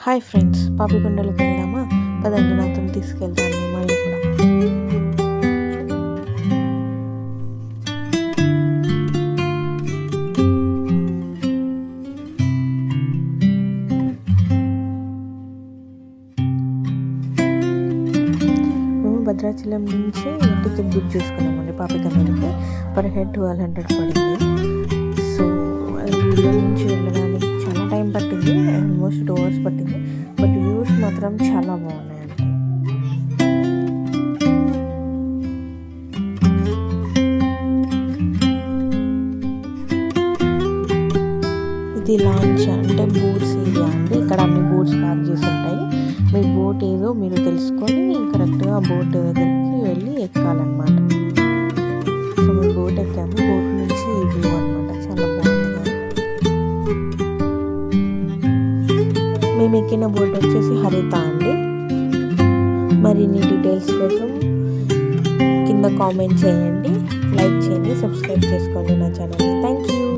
Hi friends, పాపికొండలకు వెళ్దామా? పదండి, నాతో తీసుకెళ్తాను మిమ్మల్ని కూడా. మేము భద్రాచలం నుంచి టికెట్ బుక్ చేసుకున్నామండి పాపికొండలకి. పర్ హెడ్ 1200 పడింది. సో ఊళ్ళో నుంచి వెళ్ళడానికి చాలా టైం పట్టింది, ఆల్మోస్ట్ 2 hours పట్టింది. బట్ వ్యూస్ మాత్రం చాలా బాగున్నాయండి. ఇది లాంచ్ అంటే బోట్స్ ఏరియా అండి. ఇక్కడ అన్ని బోట్స్ పార్క్ చేసి ఉంటాయి. మీ బోట్ ఏదో మీరు తెలుసుకొని కరెక్ట్గా బోట్ దగ్గరికి వెళ్ళి ఎక్కాలన్నమాట. సో మేము బోట్ ఎక్కాము. బోట్ నుంచి ఈ వ్యూ అనమాట, చాలా బాగుంది కదా. మేము ఎక్కిన బోట్ వచ్చేసి హరిత అండి. మరిన్ని డీటెయిల్స్ కోసం కింద కామెంట్ చేయండి, లైక్ చేయండి, సబ్స్క్రైబ్ చేసుకోండి నా ఛానల్ని. Thank you.